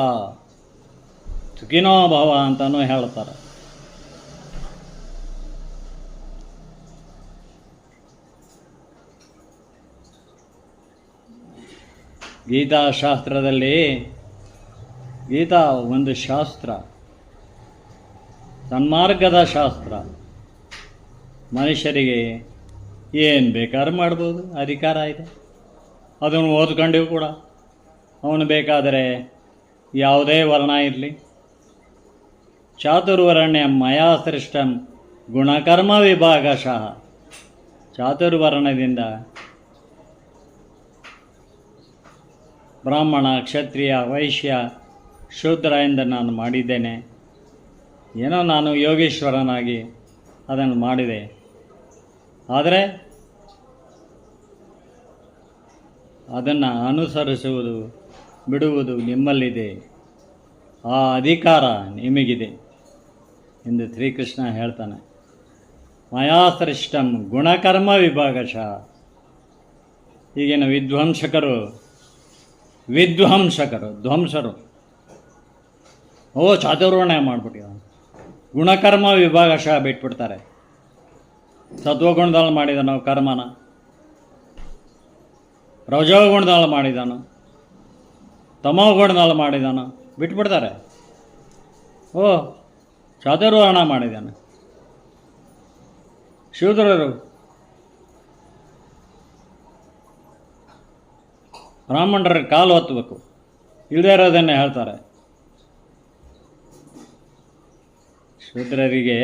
ಸುಖಿನೋ ಭವ ಅಂತಲೂ ಹೇಳ್ತಾರೆ. ಗೀತಾಶಾಸ್ತ್ರದಲ್ಲಿ ಗೀತಾ ಒಂದು ಶಾಸ್ತ್ರ, ಸನ್ಮಾರ್ಗದ ಶಾಸ್ತ್ರ. ಮನುಷ್ಯರಿಗೆ ಏನು ಬೇಕಾದ್ರೂ ಮಾಡ್ಬೋದು, ಅಧಿಕಾರ ಇದೆ. ಅದನ್ನು ಓದ್ಕೊಂಡಿವು ಕೂಡ. ಅವನು ಬೇಕಾದರೆ ಯಾವುದೇ ವರ್ಣ ಇರಲಿ, ಚಾತುರ್ವರ್ಣ್ಯ ಮಯಾ ಸೃಷ್ಟಂ ಗುಣಕರ್ಮ ವಿಭಾಗಶಃ. ಚಾತುರ್ವರ್ಣದಿಂದ ಬ್ರಾಹ್ಮಣ, ಕ್ಷತ್ರಿಯ, ವೈಶ್ಯ, ಶೂದ್ರ ಎಂದು ನಾನು ಮಾಡಿದ್ದೇನೆ. ಏನೋ ನಾನು ಯೋಗೀಶ್ವರನಾಗಿ ಅದನ್ನು ಮಾಡಿದೆ. ಆದರೆ ಅದನ್ನು ಅನುಸರಿಸುವುದು ಬಿಡುವುದು ನಿಮ್ಮಲ್ಲಿದೆ, ಆ ಅಧಿಕಾರ ನಿಮಗಿದೆ ಎಂದು ಶ್ರೀಕೃಷ್ಣ ಹೇಳ್ತಾನೆ. ಮಯಾಸೃಷ್ಟಂ ಗುಣಕರ್ಮ ವಿಭಾಗಶಃ. ಈಗಿನ ಧ್ವಂಸರು ಚಾತುರ್ವರ್ಣ್ಯ ಮಾಡಿಬಿಟ್ಟಿದ, ಗುಣಕರ್ಮ ವಿಭಾಗಶಃ ಬಿಟ್ಬಿಡ್ತಾರೆ. ಸತ್ವಗುಣದಲ್ಲಿ ಮಾಡಿದನು ಕರ್ಮನ, ರಜೋಗುಣದಲ್ಲಿ ಮಾಡಿದನು, ತಮೋಗುಣದಲ್ಲಿ ಮಾಡಿದನು, ಬಿಟ್ಬಿಡ್ತಾರೆ. ಚಾತುರ್ವರ್ಣ ಮಾಡಿದ್ದಾನೆ. ಶೂದ್ರರು ಬ್ರಾಹ್ಮಣರ ಕಾಲು ಹೊತ್ತಬೇಕು, ಇಲ್ಲದೇ ಇರೋದನ್ನೇ ಹೇಳ್ತಾರೆ. ಶೂದ್ರರಿಗೆ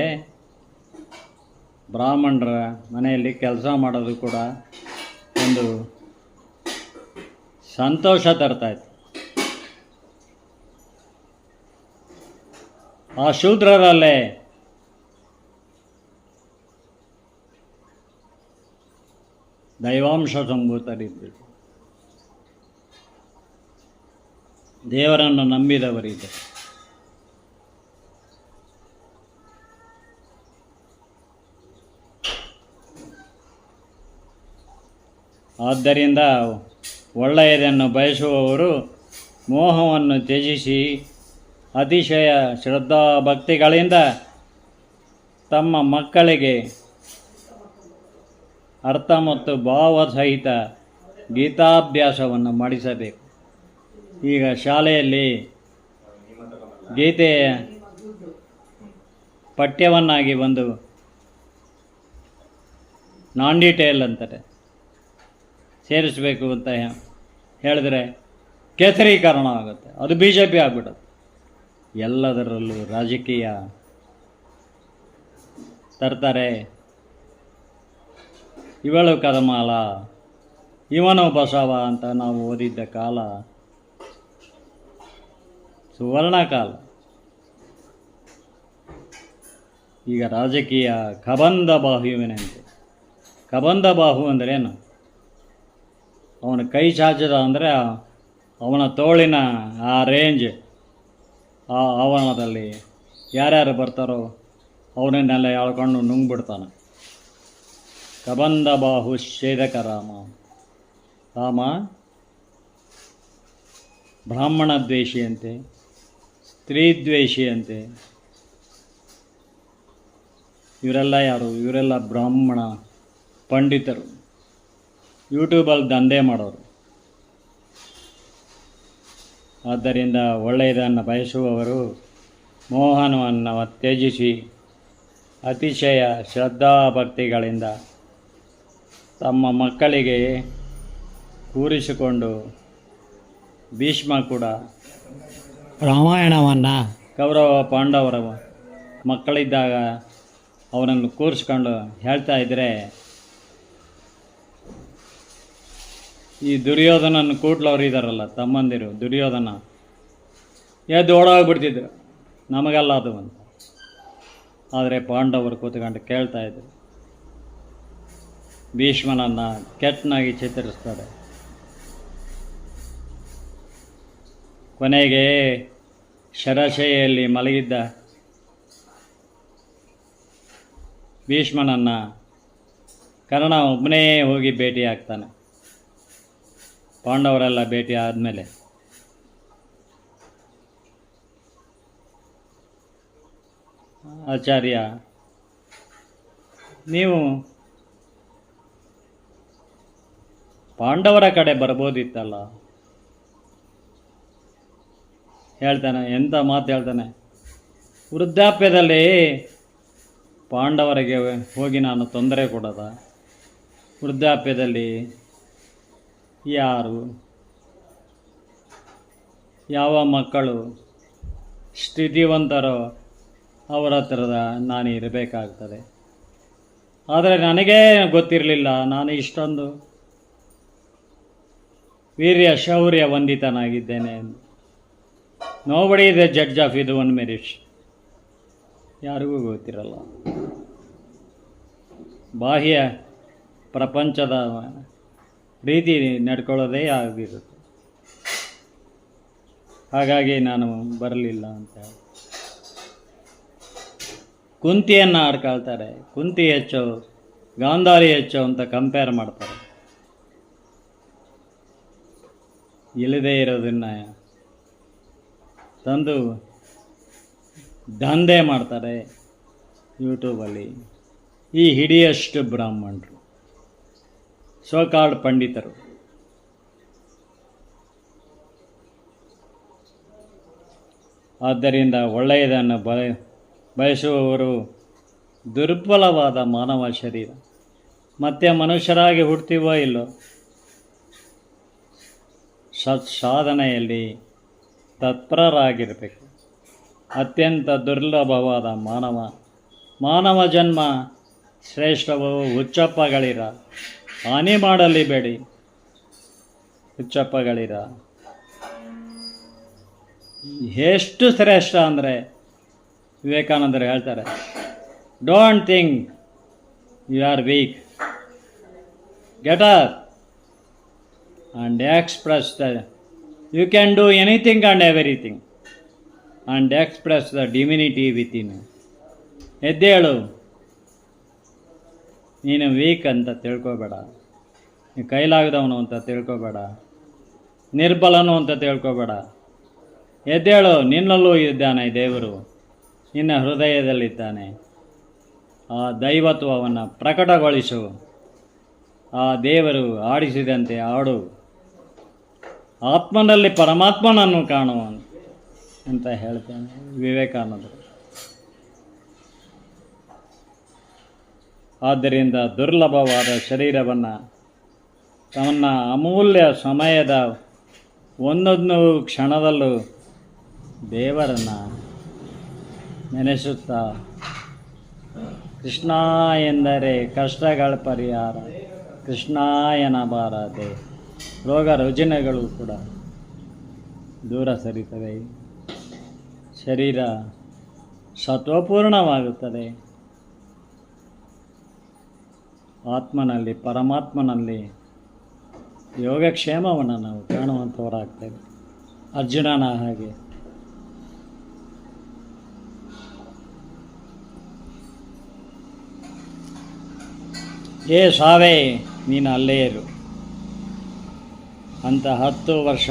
ಬ್ರಾಹ್ಮಣರ ಮನೆಯಲ್ಲಿ ಕೆಲಸ ಮಾಡೋದು ಕೂಡ ಒಂದು ಸಂತೋಷ ತರ್ತಾಯಿತ್ತು. ಆ ಶೂದ್ರರಲ್ಲೇ ದೈವಾಂಶ ಸಂಭೂತರಿದ್ದರು, ದೇವರನ್ನು ನಂಬಿದವರಿದ್ದರು. ಆದ್ದರಿಂದ ಒಳ್ಳೆಯದನ್ನು ಬಯಸುವವರು ಮೋಹವನ್ನು ತ್ಯಜಿಸಿ ಅತಿಶಯ ಶ್ರದ್ಧಾಭಕ್ತಿಗಳಿಂದ ತಮ್ಮ ಮಕ್ಕಳಿಗೆ ಅರ್ಥ ಮತ್ತು ಭಾವ ಸಹಿತ ಗೀತಾಭ್ಯಾಸವನ್ನು ಮಾಡಿಸಬೇಕು. ಈಗ ಶಾಲೆಯಲ್ಲಿ ಗೀತೆಯ ಪಠ್ಯವನ್ನಾಗಿ ಒಂದು ನಾನ್ ಡೀಟೇಲ್ ಅಂತಾರೆ ಸೇರಿಸಬೇಕು ಅಂತ ಹೇಳಿದ್ರೆ ಕೇಸರೀಕರಣ ಆಗುತ್ತೆ, ಅದು BJP ಆಗ್ಬಿಡುತ್ತೆ. ಎಲ್ಲದರಲ್ಲೂ ರಾಜಕೀಯ ತರ್ತಾರೆ. ಇವಳು ಕದಮಾಲ, ಇವನು ಬಸವ ಅಂತ ನಾವು ಓದಿದ್ದ ಕಾಲ ಸುವರ್ಣ ಕಾಲ. ಈಗ ರಾಜಕೀಯ ಕಬಂಧ ಬಾಹುವಿನಂತೆ. ಕಬಂಧ ಬಾಹು ಅಂದ್ರೇನು? ಅವನ ಕೈ ಚಾಚದ ಅಂದರೆ ಅವನ ತೋಳಿನ ಆ ರೇಂಜ್, ಆ ಆವರಣದಲ್ಲಿ ಯಾರ್ಯಾರು ಬರ್ತಾರೋ ಅವನನ್ನೆಲ್ಲ ಎಳ್ಕೊಂಡು ನುಂಗ್ಬಿಡ್ತಾನೆ. ಕಬಂಧ ಬಾಹು ಛೇದಕ ರಾಮ. ರಾಮ ಬ್ರಾಹ್ಮಣ ದ್ವೇಷಿಯಂತೆ, ಸ್ತ್ರೀ ದ್ವೇಷಿಯಂತೆ. ಇವರೆಲ್ಲ ಯಾರು? ಇವರೆಲ್ಲ ಬ್ರಾಹ್ಮಣ ಪಂಡಿತರು, ಯೂಟ್ಯೂಬಲ್ಲಿ ದಂಧೆ ಮಾಡೋರು. ಆದ್ದರಿಂದ ಒಳ್ಳೆಯದನ್ನು ಬಯಸುವವರು ಮೋಹನವನ್ನು ತ್ಯಜಿಸಿ ಅತಿಶಯ ಶ್ರದ್ಧಾಭಕ್ತಿಗಳಿಂದ ತಮ್ಮ ಮಕ್ಕಳಿಗೆ ಕೂರಿಸಿಕೊಂಡು, ಭೀಷ್ಮ ಕೂಡ ರಾಮಾಯಣವನ್ನು ಕೌರವ ಪಾಂಡವರ ಮಕ್ಕಳಿದ್ದಾಗ ಅವನನ್ನು ಕೂರಿಸ್ಕೊಂಡು ಹೇಳ್ತಾ ಇದ್ದರೆ, ಈ ದುರ್ಯೋಧನನ್ನು ಕೂಟ್ಲವ್ರು ಇದ್ದಾರಲ್ಲ ತಮ್ಮಂದಿರು, ದುರ್ಯೋಧನ ಎದ್ದು ಓಡೋಗ್ಬಿಡ್ತಿದ್ರು, ನಮಗೆಲ್ಲ ಅದು ಅಂತ. ಆದರೆ ಪಾಂಡವರು ಕೂತ್ಕೊಂಡು ಕೇಳ್ತಾ ಇದ್ರು. ಭೀಷ್ಮನನ್ನು ಕೆಟ್ಟನಾಗಿ ಚಿತ್ರಿಸ್ತಾರೆ. ಕೊನೆಗೆ ಶರಶೈಯಲ್ಲಿ ಮಲಗಿದ್ದ ಭೀಷ್ಮನನ್ನು ಕರ್ಣ ಒಬ್ಬನೇ ಹೋಗಿ ಭೇಟಿ ಆಗ್ತಾನೆ. ಪಾಂಡವರೆಲ್ಲ ಭೇಟಿ ಆದಮೇಲೆ ಆಚಾರ್ಯ, ನೀವು ಪಾಂಡವರ ಕಡೆ ಬರ್ಬೋದಿತ್ತಲ್ಲ. ಹೇಳ್ತಾನೆ, ಎಂಥ ಮಾತು ಹೇಳ್ತಾನೆ, ವೃದ್ಧಾಪ್ಯದಲ್ಲಿ ಪಾಂಡವರಿಗೆ ಹೋಗಿ ನಾನು ತೊಂದರೆ ಕೊಡೋದ? ವೃದ್ಧಾಪ್ಯದಲ್ಲಿ ಯಾರು, ಯಾವ ಮಕ್ಕಳು ಸ್ಥಿತಿವಂತರೋ ಅವರ ಹತ್ರದ ನಾನು ಇರಬೇಕಾಗ್ತದೆ. ಆದರೆ ನನಗೇ ಗೊತ್ತಿರಲಿಲ್ಲ ನಾನು ಇಷ್ಟೊಂದು ವೀರ್ಯ ಶೌರ್ಯ ವಂದಿತನಾಗಿದ್ದೇನೆ. ನೋಬಡಿ ದ ಜಡ್ಜ್ ಆಫ್ ಇದು ಒನ್ ಮೆರಿಟ್. ಯಾರಿಗೂ ಗೊತ್ತಿರಲ್ಲ. ಬಾಹ್ಯ ಪ್ರಪಂಚದ ರೀತಿ ನಡ್ಕೊಳ್ಳೋದೇ ಆಗಿರುತ್ತೆ. ಹಾಗಾಗಿ ನಾನು ಬರಲಿಲ್ಲ ಅಂತ. ಕುಂತಿಯನ್ನು ಆಡ್ಕೊಳ್ತಾರೆ. ಕುಂತಿ ಹೆಚ್ಚು, ಗಾಂಧಾರಿ ಹೆಚ್ಚು ಅಂತ ಕಂಪೇರ್ ಮಾಡ್ತಾರೆ. ಇಲ್ಲದೇ ಇರೋದನ್ನು ತಂದು ದಂಧೆ ಮಾಡ್ತಾರೆ ಯೂಟ್ಯೂಬಲ್ಲಿ. ಈ ಹಿಡಿಯಷ್ಟು ಬ್ರಾಹ್ಮಣರು, ಸೋಕಾಲ್ಡ್ ಪಂಡಿತರು. ಆದ್ದರಿಂದ ಒಳ್ಳೆಯದನ್ನು ಬಯಸುವವರು ದುರ್ಬಲವಾದ ಮಾನವ ಶರೀರ. ಮತ್ತೆ ಮನುಷ್ಯರಾಗಿ ಹುಡ್ತೀವೋ ಇಲ್ಲೋ, ಸಾಧನೆಯಲ್ಲಿ ತತ್ಪರರಾಗಿರಬೇಕು. ಅತ್ಯಂತ ದುರ್ಲಭವಾದ ಮಾನವ ಜನ್ಮ ಶ್ರೇಷ್ಠವು. ಹುಚ್ಚಪ್ಪಗಳಿರ, ಹಾನಿ ಮಾಡಲಿ ಬೇಡಿ. ಹುಚ್ಚಪ್ಪಗಳಿರ ಎಷ್ಟು ಶ್ರೇಷ್ಠ ಅಂದರೆ ವಿವೇಕಾನಂದರು ಹೇಳ್ತಾರೆ, don't think you are weak, get up and express the you can do anything and everything and express the divinity within. ಎದ್ದೇಳು, ನೀನು ವೀಕ್ ಅಂತ ತಿಳ್ಕೊಬೇಡ, ನೀನು ಕೈಲಾಗದವನು ಅಂತ ತಿಳ್ಕೊಬೇಡ, ನಿರ್ಬಲನು ಅಂತ ತಿಳ್ಕೊಬೇಡ. ಎದ್ದೇಳು, ನಿನ್ನಲ್ಲೂ ಇದ್ದಾನೆ ದೇವರು, ನಿನ್ನ ಹೃದಯದಲ್ಲಿದ್ದಾನೆ. ಆ ದೈವತ್ವವನ್ನು ಪ್ರಕಟಗೊಳಿಸು, ಆ ದೇವರು ಆಡಿಸಿದಂತೆ ಆಡು, ಆತ್ಮನಲ್ಲಿ ಪರಮಾತ್ಮನನ್ನು ಕಾಣುವ ಅಂತ ಹೇಳ್ತಾನೆ ವಿವೇಕಾನಂದರು. ಆದ್ದರಿಂದ ದುರ್ಲಭವಾದ ಶರೀರವನ್ನು ತನ್ನ ಅಮೂಲ್ಯ ಸಮಯದ ಒಂದೊಂದು ಕ್ಷಣದಲ್ಲೂ ದೇವರನ್ನು ನೆನೆಸುತ್ತಾ, ಕೃಷ್ಣ ಎಂದರೆ ಕಷ್ಟಗಳ ಪರಿಹಾರ, ಕೃಷ್ಣ ಎನ್ನಬಾರದೆ, ರೋಗ ರುಜಿನಗಳು ಕೂಡ ದೂರ ಸರಿತವೆ, ಶರೀರ ಸತ್ವಪೂರ್ಣವಾಗುತ್ತದೆ. ಆತ್ಮನಲ್ಲಿ ಪರಮಾತ್ಮನಲ್ಲಿ ಯೋಗಕ್ಷೇಮವನ್ನು ನಾವು ಕಾಣುವಂಥವರಾಗ್ತೇವೆ. ಅರ್ಜುನನ ಹಾಗೆ ಏ ಸಾವೇ ನೀನು ಅಲ್ಲೇ ಇರು ಅಂತ 10 ವರ್ಷ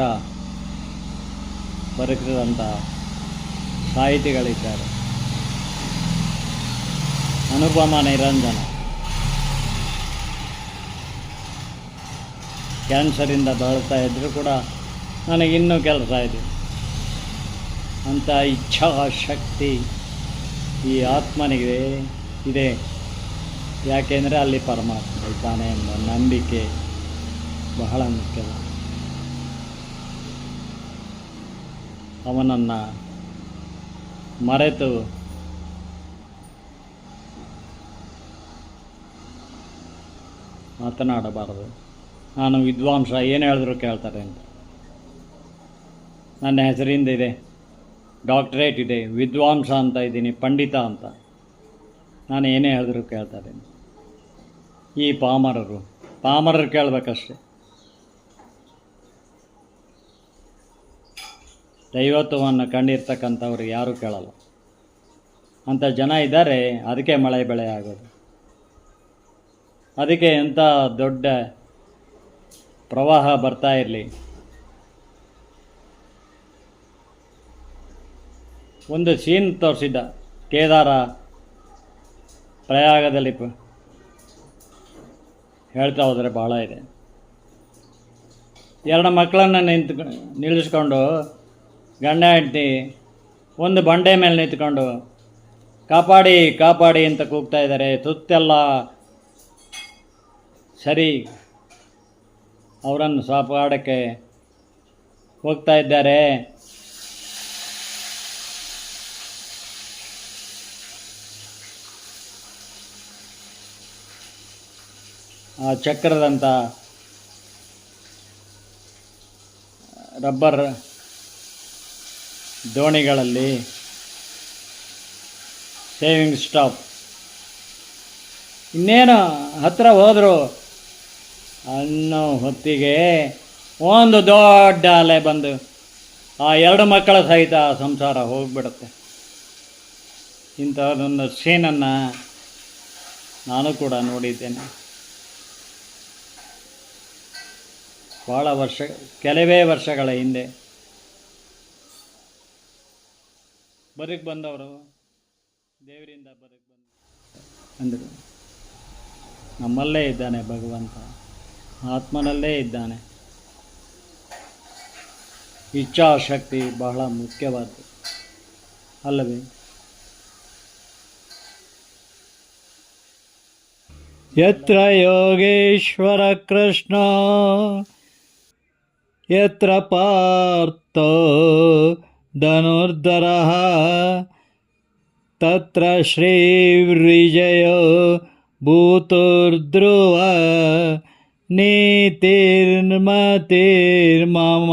ಬದುಕಿದಂಥ ಸಾಹಿತಿಗಳಿದ್ದಾರೆ. ಅನುಪಮ ನಿರಂಜನ ಕ್ಯಾನ್ಸರಿಂದ ಬಳಲ್ತಾ ಇದ್ದರೂ ಕೂಡ ನನಗಿನ್ನೂ ಕೆಲಸ ಇದೆ ಅಂತ ಇಚ್ಛಾಶಕ್ತಿ ಈ ಆತ್ಮನಿಗೆ ಇದೆ. ಯಾಕೆಂದರೆ ಅಲ್ಲಿ ಪರಮಾತ್ಮ ಇದ್ದಾನೆ ಎಂಬ ನಂಬಿಕೆ ಬಹಳ ಮುಖ್ಯ. ಅವನನ್ನು ಮರೆತು ಮಾತನಾಡಬಾರದು. ನಾನು ವಿದ್ವಾಂಸ, ಏನು ಹೇಳಿದ್ರು ಕೇಳ್ತಾರೆ ಅಂತ. ನನ್ನ ಹೆಸರಿಂದ ಇದೆ, ಡಾಕ್ಟರೇಟ್ ಇದೆ, ವಿದ್ವಾಂಸ ಅಂತ ಇದ್ದೀನಿ, ಪಂಡಿತ ಅಂತ. ನಾನು ಏನೇ ಹೇಳಿದ್ರು ಕೇಳ್ತಾರೆ. ಈ ಪಾಮರರು ಕೇಳಬೇಕಷ್ಟೆ. ದೈವತ್ವವನ್ನು ಕಂಡಿರ್ತಕ್ಕಂಥವ್ರು ಯಾರೂ ಕೇಳಲ್ಲ. ಅಂಥ ಜನ ಇದ್ದಾರೆ, ಅದಕ್ಕೆ ಮಳೆ ಬೆಳೆ ಆಗೋದು. ಅದಕ್ಕೆ ಎಂಥ ದೊಡ್ಡ ಪ್ರವಾಹ ಬರ್ತಾ ಇರಲಿ, ಒಂದು ಸೀನ್ ತೋರಿಸಿದ್ದ ಕೇದಾರ ಪ್ರಯಾಗದಲ್ಲಿ ಹೇಳ್ತಾ ಹೋದರೆ ಭಾಳ ಇದೆ. 2 ಮಕ್ಕಳನ್ನು ನಿಲ್ಲಿಸ್ಕೊಂಡು ಗಂಡ ಹೆಂಡತಿ ಒಂದು ಬಂಡೆ ಮೇಲೆ ನಿಂತ್ಕೊಂಡು ಕಾಪಾಡಿ ಕಾಪಾಡಿ ಅಂತ ಕೂಗ್ತಾ ಇದ್ದಾರೆ. ತುತ್ತೆಲ್ಲ ಸರಿ ಅವರನ್ನು ಕಾಪಾಡೋಕ್ಕೆ ಹೋಗ್ತಾ ಇದ್ದಾರೆ. ಆ ಚಕ್ರದಂಥ ರಬ್ಬರ್ ದೋಣಿಗಳಲ್ಲಿ ಸೇವಿಂಗ್ ಸ್ಟಾಪ್ ಇನ್ನೇನು ಹತ್ತಿರ ಹೋದರು ಅನ್ನೋ ಹೊತ್ತಿಗೆ ಒಂದು ದೊಡ್ಡ ಅಲೆ ಬಂದು ಆ 2 ಮಕ್ಕಳ ಸಹಿತ ಸಂಸಾರ ಹೋಗಿಬಿಡುತ್ತೆ. ಇಂಥದ್ದೊಂದು ಸೀನನ್ನು ನಾನು ಕೂಡ ನೋಡಿದ್ದೇನೆ. ಭಾಳ ಕೆಲವೇ ವರ್ಷಗಳ ಹಿಂದೆ ಬದುಕು ಬಂದವರು ದೇವರಿಂದ ಬದುಕು ಅಂದರು. ನಮ್ಮಲ್ಲೇ ಇದ್ದಾನೆ ಭಗವಂತ, ಆತ್ಮನಲ್ಲೇ ಇದ್ದಾನೆ. ಇಚ್ಛಾಶಕ್ತಿ ಬಹಳ ಮುಖ್ಯವಾದ್ದು ಅಲ್ಲವೇ? ಯತ್ರ ಯೋಗೇಶ್ವರ ಕೃಷ್ಣ ಯತ್ರ ಪಾರ್ಥ ಧನುರ್ಧರಃ ತತ್ರ ಶ್ರೀರ್ವಿಜಯೋ ಭೂತುರ್ಧ್ರುವ ನೀತಿರ್ಮತಿರ್ಮಮ.